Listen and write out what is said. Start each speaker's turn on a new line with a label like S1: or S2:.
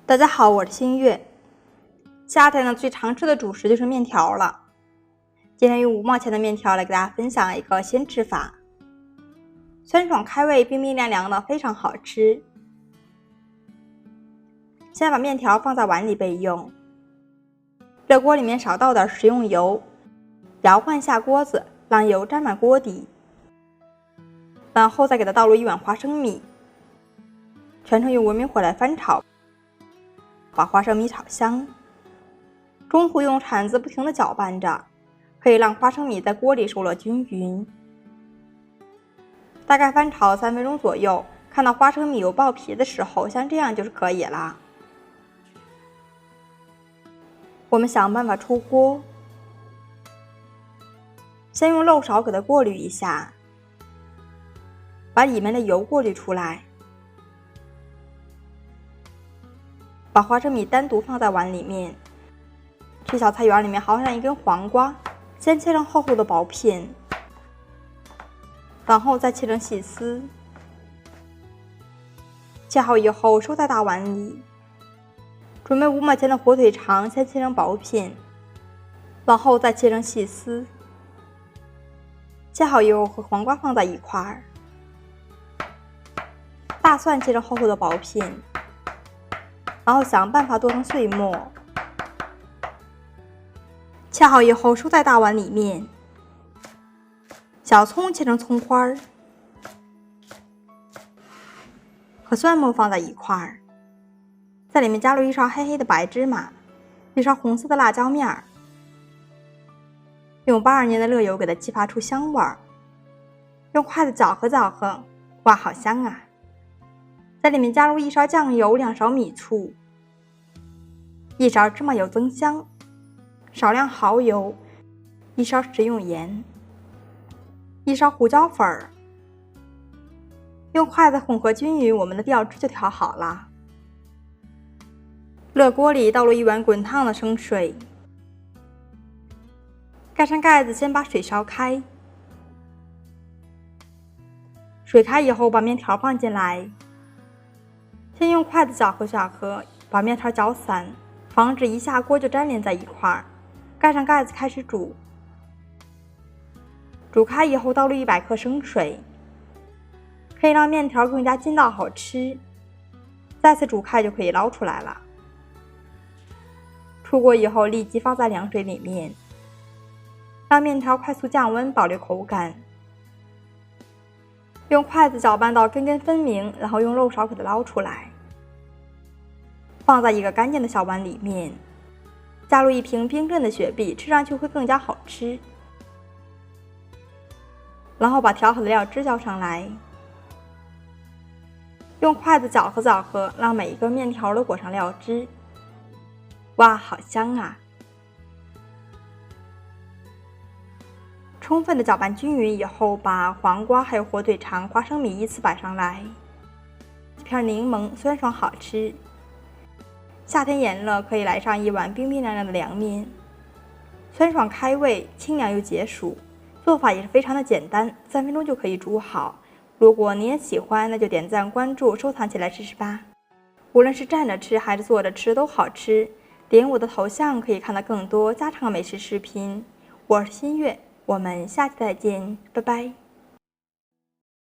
S1: 大家好，我是新月。夏天呢，最常吃的主食就是面条了。今天用5毛钱的面条来给大家分享一个新吃法，酸爽开胃，冰冰凉凉的，非常好吃。先把面条放在碗里备用。热锅里面少倒点食用油，摇晃下锅子，让油沾满锅底。然后再给它倒入1碗花生米，全程用文明火来翻炒，把花生米炒香。中途用铲子不停地搅拌着，可以让花生米在锅里熟络均匀。大概翻炒3分钟左右，看到花生米有爆皮的时候，像这样就是可以了。我们想办法出锅，先用漏勺给它过滤一下，把里面的油过滤出来。把花生米单独放在碗里面，去小菜园里面薅上1根黄瓜，先切成厚厚的薄片，然后再切成细丝。切好以后收在大碗里。准备5毛钱的火腿肠，先切成薄片，然后再切成细丝。切好以后和黄瓜放在一块儿。大蒜切成厚厚的薄片，然后想办法剁成碎末。切好以后收在大碗里面。小葱切成葱花儿，和蒜末放在一块儿，在里面加入1勺黑黑的白芝麻，1勺红色的辣椒面，用82年的热油给它激发出香味儿。用筷子搅和搅和，哇，好香啊！在里面加入1勺酱油，2勺米醋，1勺芝麻油增香，少量蚝油，1勺食用盐，1勺胡椒粉。用筷子混合均匀，我们的调汁就调好了。热锅里倒入1碗滚烫的生水，盖上盖子，先把水烧开。水开以后，把面条放进来，先用筷子搅和搅和，把面条搅散，防止一下锅就粘连在一块儿。盖上盖子开始煮，煮开以后倒入100克生水，可以让面条更加筋道好吃。再次煮开就可以捞出来了。出锅以后立即放在凉水里面，让面条快速降温，保留口感。用筷子搅拌到根根分明，然后用漏勺给它捞出来，放在一个干净的小碗里面，加入1瓶冰镇的雪碧，吃上去会更加好吃。然后把调好的料汁浇上来，用筷子搅和搅和，让每一个面条都裹上料汁。哇，好香啊！充分的搅拌均匀以后，把黄瓜还有火腿肠、花生米依次摆上来，一片柠檬，酸爽好吃。夏天炎热，可以来上1碗冰冰凉凉的凉面，酸爽开胃，清凉又解暑。做法也是非常的简单，3分钟就可以煮好。如果你也喜欢，那就点赞、关注、收藏起来试试吧。无论是站着吃还是坐着吃都好吃。点我的头像可以看到更多家常美食视频。我是新月，我们下期再见，拜拜。